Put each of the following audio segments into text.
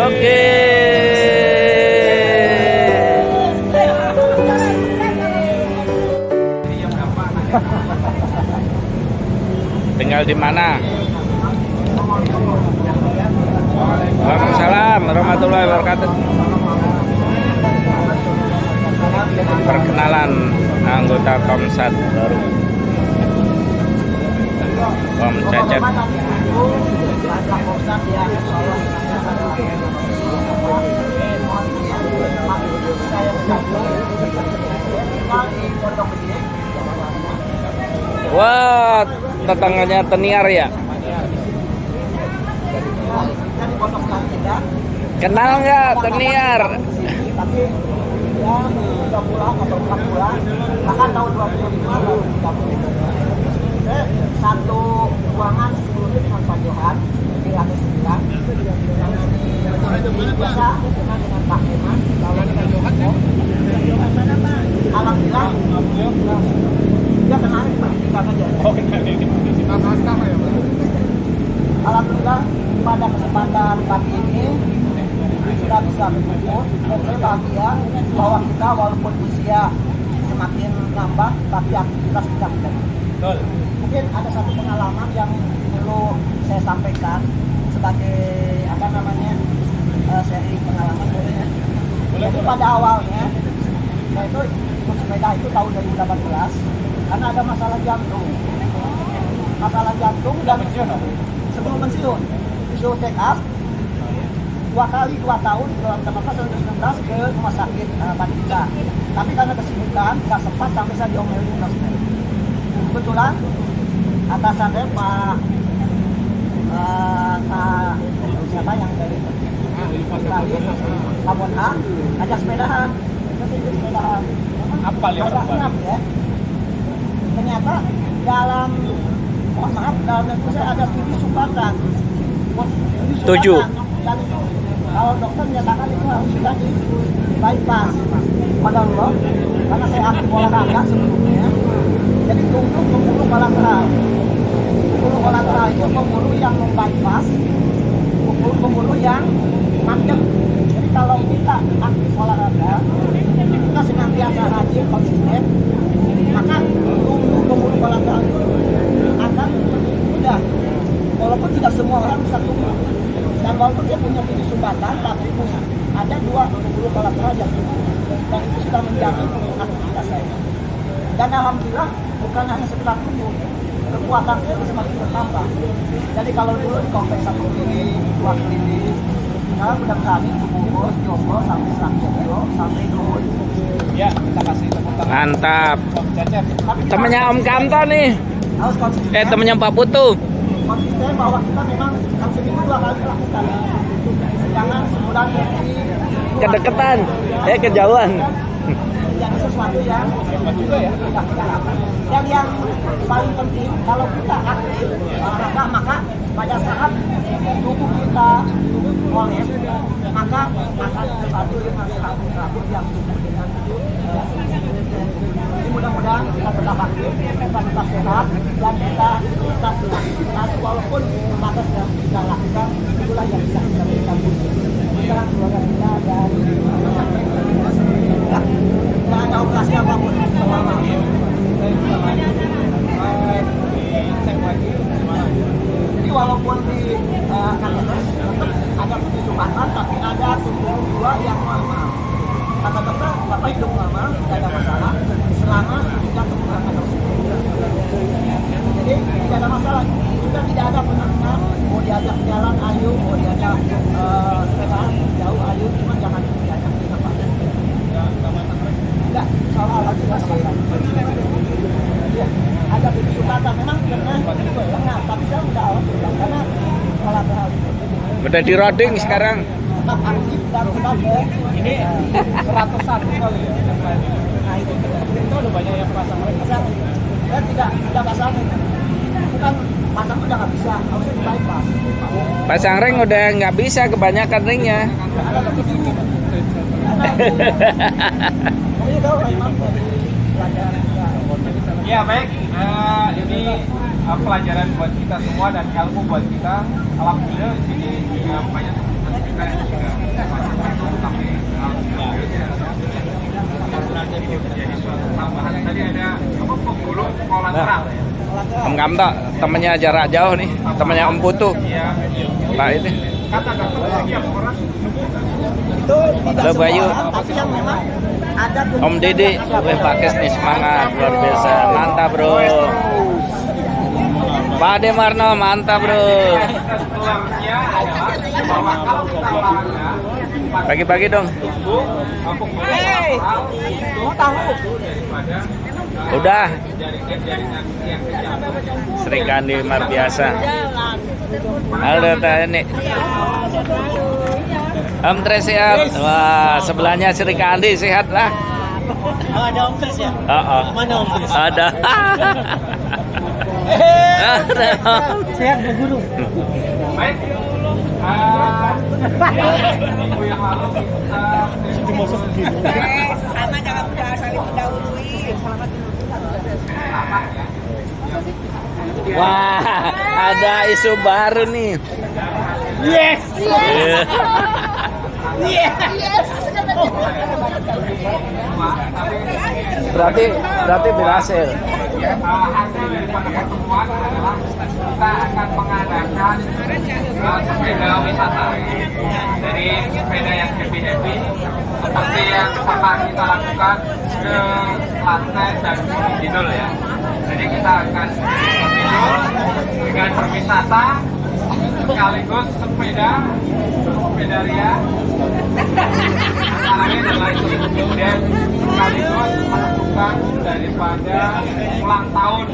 Oke. Tinggal di mana? Waalaikumsalam warahmatullahi wabarakatuh. Perkenalan anggota Komsat baru, Om Cecep. Wah, tetangganya Teniar ya? Kenal nggak Teniar? Tapi ya 3 bulan atau 4 bulan, bahkan tahun 2005 baru 3 bulan. Saya satu ruangan sebelumnya dengan Pak Johan di lantai 9. Biasa dengan Pak Hemas, lawan Pak Johan. Alhamdulillah, dia kemarin pendidikan aja. Alhamdulillah pada kesempatan pagi ini kita bisa berkumpul dan saya bahagia bahwa kita walaupun usia semakin nambah tapi aktivitas kita tidak. Mungkin ada satu pengalaman yang perlu saya sampaikan sebagai sharing pengalaman boleh ya. Jadi pada awalnya saya itu ikut sepeda itu tahun 2018 karena ada masalah jantung dan sebelum pensiun disuruh check up 2 kali 2 tahun dalam 2019 ke rumah sakit Bandika. Tapi karena kesibukan nggak sempat sampai saya diomelin dokter. Kebetulan atasan saya Pak siapa yang dari Labuan A ajak sepedahan. Saya ikut sepedahan. Apa ya? Ternyata dalam itu saya ada 7 sumbatan. 7. Dan itu kalau dokter menyatakan itu harus sudah di bypass. Padahal loh, karena saya aktif olahraga sebelumnya, jadi untuk pembuluh kolateral. Pembuluh kolateral itu pembuluh yang membypass, pembuluh yang mandek. Jadi kalau kita aktif olahraga, kita senantiasa rajin, konsisten, maka pembuluh kolateral itu akan mudah. Walaupun tidak semua orang bisa tumbuh. Dan walaupun dia punya 7 sumbatan, tapi ada 2 pembuluh kolateral yang tumbuh. Dan itu sudah menjamin aktivitas saya. Dan alhamdulillah bukan hanya sekedar tumbuh, kekuatan saya semakin bertambah. Jadi kalau dulu di kompleks 1 klinik, 2 klinik, sekarang mudah-mudahan tumbuh Jombo sampai 100 kilo, sampai Dohoi. Ya, kita kasih tepuk tangan. Mantap. Om Cecep. Temennya Om Kamto nih. Harus konsisten. Temennya Pak Putu. Konsisten bahwa kita memang seminggu 2 kali lakukan. Jangan sebulan jadi Kedeketan. Kejauhan. jadi sesuatu yang Hebat juga ya. tidak kita lakukan. Dan yang paling penting kalau kita aktif olahraga maka pada saat tubuh kita oleh maka akan bersatu dengan serabut yang tumbuh dengan jadi mudah-mudahan kita tetap aktif, kita tetap sehat dan kita tetap beraktivitas walaupun batas yang kita lakukan itulah yang bisa kita berikan kita keluarga kita dan tidak ada operasi apapun selama jadi walaupun di kateter tetap ada 7 sumbatan tapi ada 72 yang normal. Kata dokter, Bapak hidup normal, tidak ada masalah selama tidak menggunakan oksigen. Jadi tidak ada masalah, sudah tidak ada penanganan, mau diajak jalan ayo, mau diajak sepedaan jauh ayo, cuma jangan diajak di tempat. Enggak, soal lagi nggak sama. Ya, ada 7 sumbatan, memang tengah, tapi saya udah alhamdulillah karena kolateral itu. Udah di routing sekarang. Tetap aktif dan tetap Ini 101 kali ya. nah Itu udah banyak yang pasang lagi. dan tidak pasang bukan pasang udah nggak bisa harusnya di bypass. Pasang ring udah nggak bisa, kebanyakan ringnya. Ada lebih sini pokoknya tahu memang dari pelajaran kita. Ya baik, ini pelajaran buat kita semua dan ilmu buat kita. Alhamdulillah di sini banyak teman-teman kita yang sudah Ngam tak temennya jarak jauh nih, temennya Om Putu. Pak ini. Itu tidak Halo, semua Bayu. orang, tapi yang memang ada Om Didi, weh Pak Kes nih semangat luar biasa, mantap bro. Pak Ade Marno, mantap bro. Bagi-bagi dong. mau tahu. Udah. Sri Kandi luar biasa. Halo ini. Om Tres sehat. Wah, sebelahnya Sri Kandi sehat lah. Ada Om Tris ya? Oh. Mana Om Tris? Ada. Ada. Sehat Bu Guru. Baik. Minggu yang lalu kita Sama jangan udah saling mendahului. Wah, ada isu baru nih. Yes. Berarti berhasil. hasil daripada pertemuan adalah kita akan mengadakan sepeda wisata. Jadi sepeda yang happy seperti yang pernah kita lakukan ke Klaten dan Kidul ya. Jadi kita akan ke Kidul dengan berwisata sekaligus sepeda ria. Caranya adalah itu, kemudian sekaligus melakukan daripada ulang tahun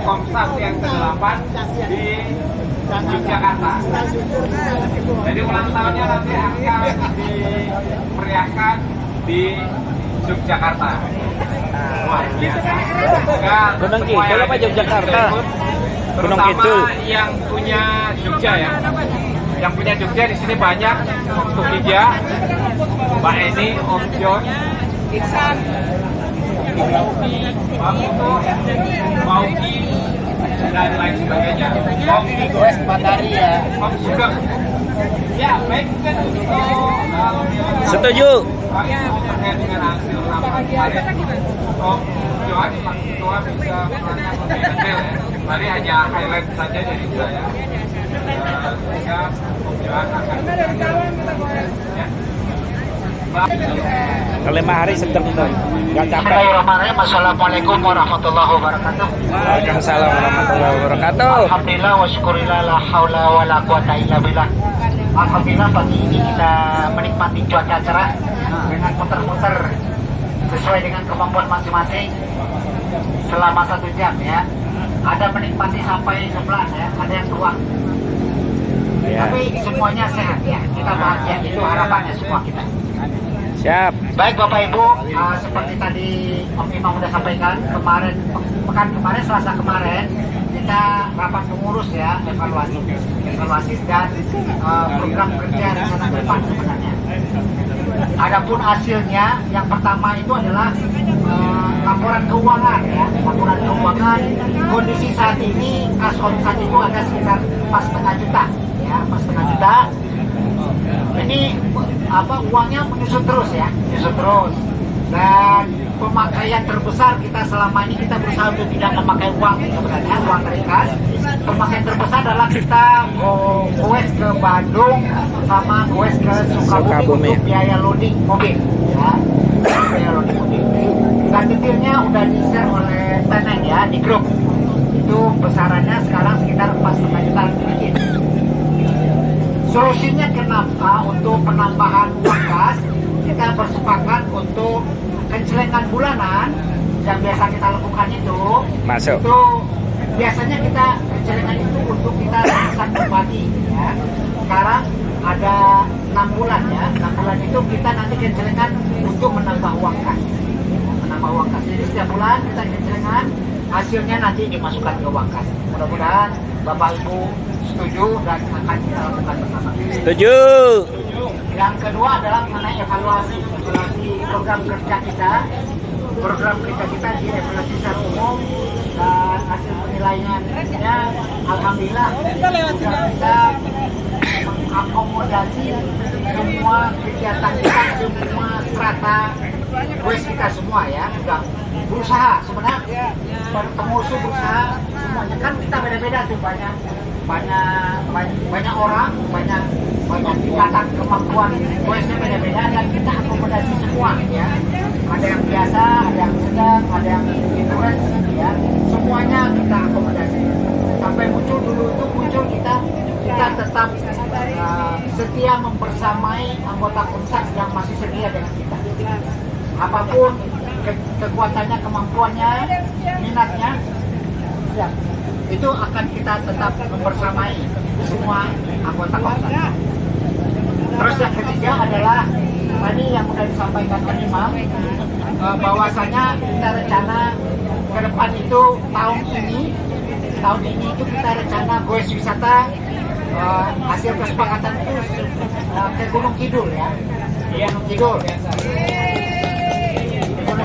Komsat yang ke-8 di Yogyakarta. Jadi ulang tahunnya nanti akan dimeriahkan di Yogyakarta. Wah, biasa. Gunung Kidul apa Yogyakarta? Gunung Terutama Kidul. yang punya Jogja ya. Yang punya Jogja di sini banyak, Om Tukija, Mbak Eni, Om John, Iksan, Mbak Putu, Mauki, dan lain sebagainya. Om Goes Batari ya. Om Sugeng. Ya, baik mungkin untuk Setuju. terkait dengan hasil rapat kemarin, Om Johan, Pak Ketua bisa menerangkan lebih detail ya. Tadi hanya highlight saja dari saya. Sehingga Om Johan akan ya. Kalau 5 hari sedang itu, nggak capek. Bismillahirrahmanirrahim. Assalamualaikum warahmatullahi wabarakatuh. Waalaikumsalam warahmatullahi wabarakatuh. Alhamdulillah wa syukurillah la haula wa la quwata illa billah. Alhamdulillah pagi ini kita menikmati cuaca cerah dengan muter-muter sesuai dengan kemampuan masing-masing selama 1 jam ya. Ada menikmati sampai 11 ya, ada yang keluar. Ya. Tapi semuanya sehat ya, kita bahagia, itu harapannya semua kita. Siap. Baik Bapak Ibu, seperti tadi Om Imam sudah sampaikan, pekan kemarin, Selasa kemarin, kita rapat pengurus ya, evaluasi dan program kerja rencana ke depan sebenarnya. Adapun hasilnya, yang pertama itu adalah laporan keuangan ya, laporan keuangan. Kondisi saat ini kas omset itu ada sekitar 4,5 juta ya, 4,5 juta. Ini uangnya menyusut terus ya, menyusut terus. Dan pemakaian terbesar kita selama ini, kita berusaha untuk tidak memakai uang sebenarnya, uang dari kas. Pemakaian terbesar adalah kita goes ke Bandung sama goes ke Sukabumi untuk biaya loading mobil ya, biaya loading mobil. Dan detailnya udah di-share oleh Teneng ya di grup. Itu besarannya sekarang sekitar 4,5 juta sedikit. Solusinya kenapa untuk penambahan uang kas, kita bersepakat untuk kencelengan bulanan yang biasa kita lakukan itu Masuk. Itu biasanya kita kencelengan itu untuk kita bisa berbagi ya. Sekarang ada 6 bulan ya, 6 bulan itu kita nanti kencelengan untuk menambah uang kas, menambah uang kas. Jadi setiap bulan kita kencelengan, hasilnya nanti dimasukkan ke uang kas. Mudah-mudahan Bapak Ibu setuju dan akan kita lakukan bersama. Setuju. Yang kedua adalah mengenai evaluasi program kerja kita. Program kerja kita dievaluasi secara umum dan hasil penilaiannya alhamdulillah sudah bisa mengakomodasi semua kegiatan kita, semua strata goes kita semua ya sudah berusaha sebenarnya pengusung berusaha semuanya kan kita beda-beda tuh banyak orang banyak tingkatan kemampuan goesnya beda-beda dan kita akomodasi semua ya, ada yang biasa, ada yang sedang, ada yang endurance ya, semuanya kita akomodasi sampai muncul kita tetap setia mempersamai anggota Komsat yang masih setia dengan kita. Apapun kekuatannya, kemampuannya, minatnya, ya, itu akan kita tetap mempersamai semua anggota Komsat. Terus yang ketiga adalah tadi yang sudah disampaikan Pak Imam, bahwasanya kita rencana ke depan itu tahun ini itu kita rencana goes wisata hasil kesepakatan itu ke Gunung Kidul ya. Gunung Kidul.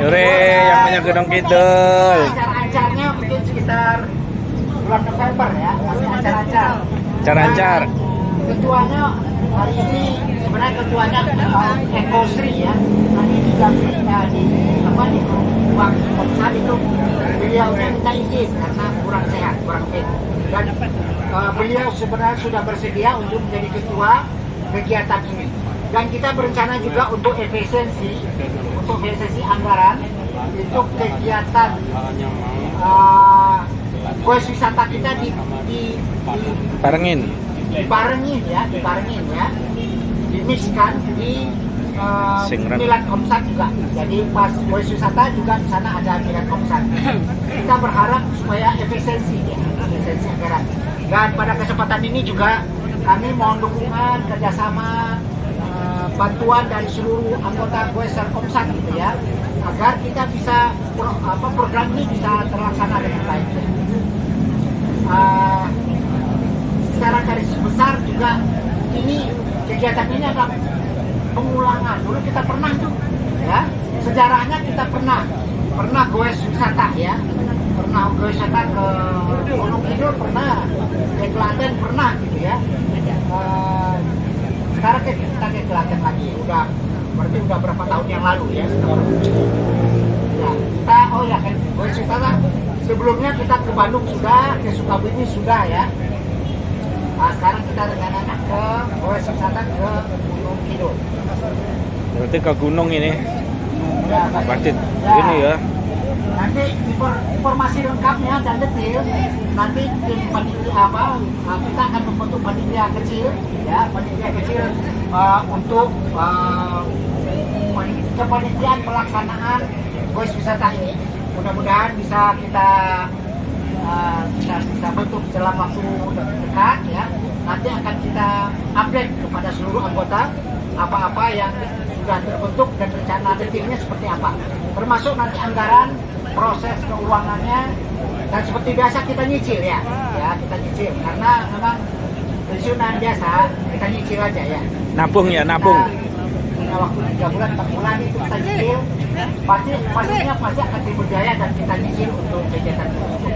Yore, yang punya Gunung Kidul. Acara-acaranya mungkin sekitar bulan November ya, masih acar-acar. Acar-acar. Ketuanya hari ini sebenarnya ketuanya Eko Sri ya. Hari ini di ruang Komsat itu beliau minta izin karena kurang sehat, kurang fit. Dan beliau sebenarnya sudah bersedia untuk menjadi ketua kegiatan ini. Dan kita berencana juga untuk efisiensi anggaran untuk kegiatan goes wisata kita Barengin. dibarengin ya, dimixkan di Singrat. Milan Komsat juga. Jadi pas goes wisata juga di sana ada Milan Komsat. Kita berharap supaya efisiensi anggaran. Dan pada kesempatan ini juga kami mohon dukungan, kerjasama, bantuan dari seluruh anggota Goeser Komsat gitu ya, agar kita bisa program ini bisa terlaksana dengan baik. Secara garis besar juga ini kegiatan ini adalah pengulangan. Dulu kita pernah tuh ya, sejarahnya kita pernah goes wisata ya, pernah goes wisata ke Gunung Kidul pernah, ke Klaten pernah gitu ya. Sekarang kita ke Klaten lagi, berarti udah berapa tahun yang lalu ya sekarang. Ya, kita kan goes wisata sebelumnya kita ke Bandung sudah, ke Sukabumi sudah ya. Nah, sekarang kita rencana ke goes wisata ke Gunung Kidul. Berarti ke gunung ini. Ya, Berarti ya. ini ya. Nanti informasi lengkapnya dan detail nanti tim panitia kita akan membentuk panitia kecil untuk kepanitiaan pelaksanaan goes wisata ini. Mudah-mudahan bisa kita bentuk dalam waktu dekat ya. Nanti akan kita update kepada seluruh anggota apa-apa yang sudah terbentuk dan rencana detailnya seperti apa. Termasuk nanti anggaran, proses keuangannya, dan seperti biasa kita nyicil ya. Kita nyicil karena memang pensiunan biasa kita nyicil aja ya. Nabung ya, nabung. Punya waktu 3 bulan, 4 bulan itu kita nyicil. Pastinya akan diberjaya dan kita nyicil untuk kegiatan tersebut.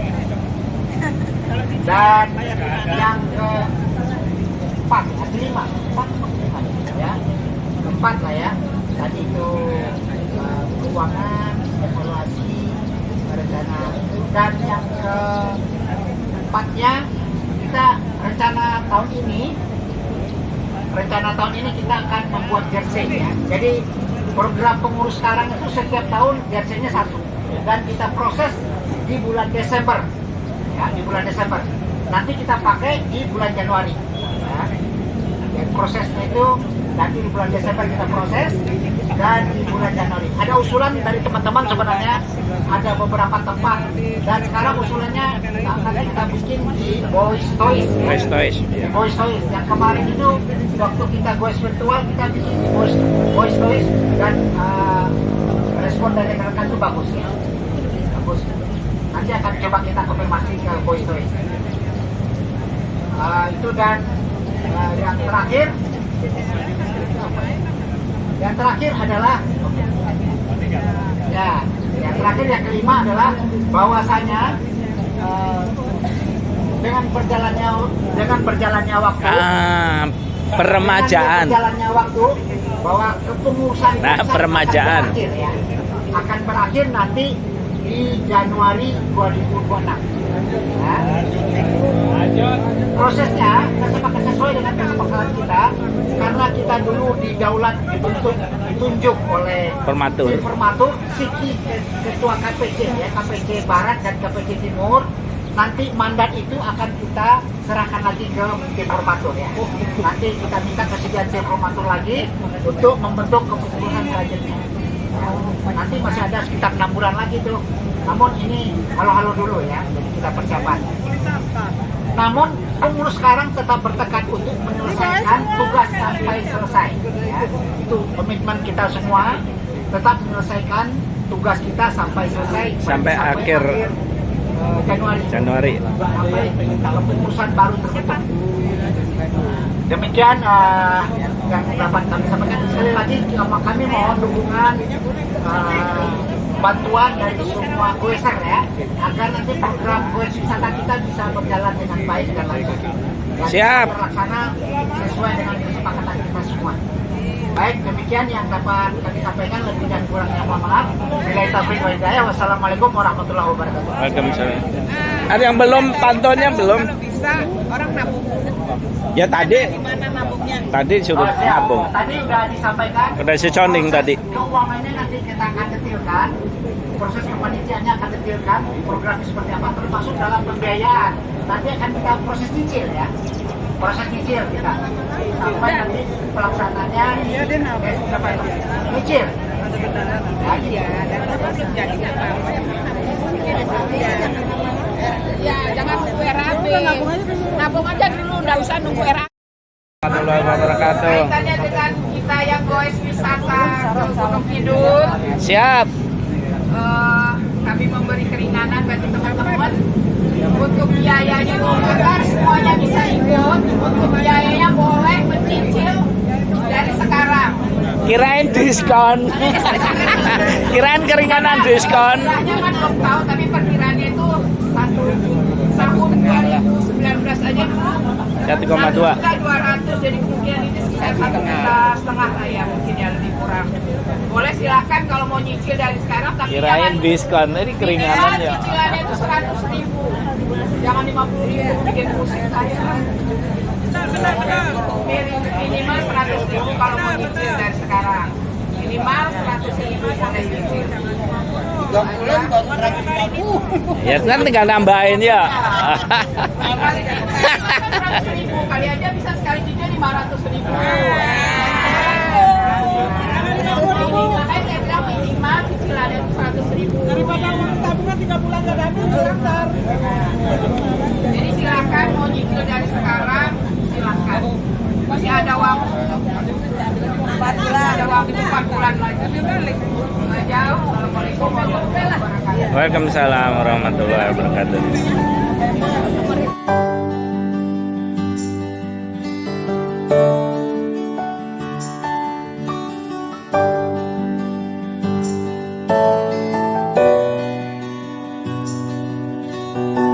Dan yang keempat ya, keempat lah ya. Tadi itu keuangan, evaluasi, rencana itu, dan yang keempatnya kita rencana tahun ini kita akan membuat jersey ya. Jadi program pengurus sekarang itu setiap tahun jersey-nya satu dan kita proses di bulan Desember ya, di bulan Desember. Nanti kita pakai di bulan Januari ya. Dan prosesnya itu nanti di bulan Desember kita proses dan di bulan Januari. Ada usulan dari teman-teman sebenarnya, ada beberapa tempat dan sekarang usulannya akan kita bikin di Boys Toys. Boys Toys. Boys Toys yang kemarin itu waktu kita goes virtual kita bikin di Boys Toys dan respon dari rekan-rekan itu bagus ya. Bagus. Nanti akan coba kita konfirmasi ke Boys Toys. Itu dan yang terakhir adalah yang kelima adalah bahwasanya dengan berjalannya waktu Peremajaan. Dengan berjalannya waktu bahwa kepengurusan Nah, pusat peremajaan. akan berakhir nanti di Januari 2026. Ya. Prosesnya sesuai dengan kesepakatan kita, karena kita dulu didaulat ditunjuk oleh Formatur. si Formatur, Siki ketua KPC ya, KPC Barat dan KPC Timur. Nanti mandat itu akan kita serahkan lagi ke tim Formatur ya. Nanti kita minta kesediaan tim Formatur lagi untuk membentuk kepengurusan selanjutnya. Nanti masih ada sekitar 6 bulan lagi tuh. Namun ini halo-halo dulu ya, jadi kita persiapan. Namun pengurus sekarang tetap bertekad untuk menyelesaikan tugas sampai selesai. Ya. Itu komitmen kita semua, tetap menyelesaikan tugas kita sampai selesai. Sampai akhir Januari. Sampai kepengurusan baru terbentuk. Demikian yang dapat kami sampaikan. Sekali lagi kami mohon dukungan bantuan dari semua goeser ya, agar nanti program goes wisata kita bisa berjalan dengan baik dan lancar. Dan Siap. terlaksana sesuai dengan kesepakatan kita semua. Baik, demikian yang dapat kami sampaikan, lebih dan kurangnya mohon maaf. Bila taufiq wal hidayah. Wassalamualaikum warahmatullahi wabarakatuh. Waalaikumsalam. Ada yang belum pantonnya belum? Kalau bisa orang nabung. Ya tadi Di mana nabungnya? tadi suruh Siap. nabung. Tadi sudah disampaikan. Udah seconing tadi. Keuangannya nanti kita akan detilkan. Proses kepanitiaannya akan detilkan. Programnya seperti apa, termasuk dalam pembiayaan. Nanti akan kita proses cicil ya. Proses cicil kita. Sampai nanti pelaksanaannya cicil. Iya, dan belum jadi apa-apa. Ya, jangan nunggu RAB. Nabung aja dulu, nggak usah nunggu RAB. Warahmatullahi wabarakatuh. Kaitannya dengan kita yang goes wisata ke Gunung Kidul, Siap. kami memberi keringanan bagi teman-teman untuk biayanya, agar semuanya bisa ikut. Untuk biayanya boleh mencicil dari sekarang. Kirain diskon. Kirain keringanan diskon. Jumlahnya kan belum tahu, tapi perkiraannya itu satu tahun 2019 aja dulu 1,2. 1.200.000, jadi kemungkinan ini sekitar 1,5 lah ya, mungkin ya lebih kurang. Boleh silakan kalau mau nyicil dari sekarang, tapi Kirain diskon. Ini keringanan ya. cicilannya itu 100.000, jangan 50.000, bikin pusing saya. Minimal 100.000 kalau mau nyicil dari sekarang. Minimal 100.000 boleh nyicil. 3 bulan baru 150. Ya kan tinggal nambahin ya. Kali 100.000, kali aja bisa sekali cicil 500.000. Makanya saya bilang minimal cicilannya itu 100.000. Daripada uang tabungan 3 bulan nggak habis, daftar. Jadi silakan mau nyicil dari sekarang, silakan. Masih ada waktu. 4 bulan. Ada waktu 4 bulan lagi. Nggak jauh. Assalamualaikum warahmatullahi wabarakatuh. Waalaikumsalam warahmatullahi wabarakatuh. Thank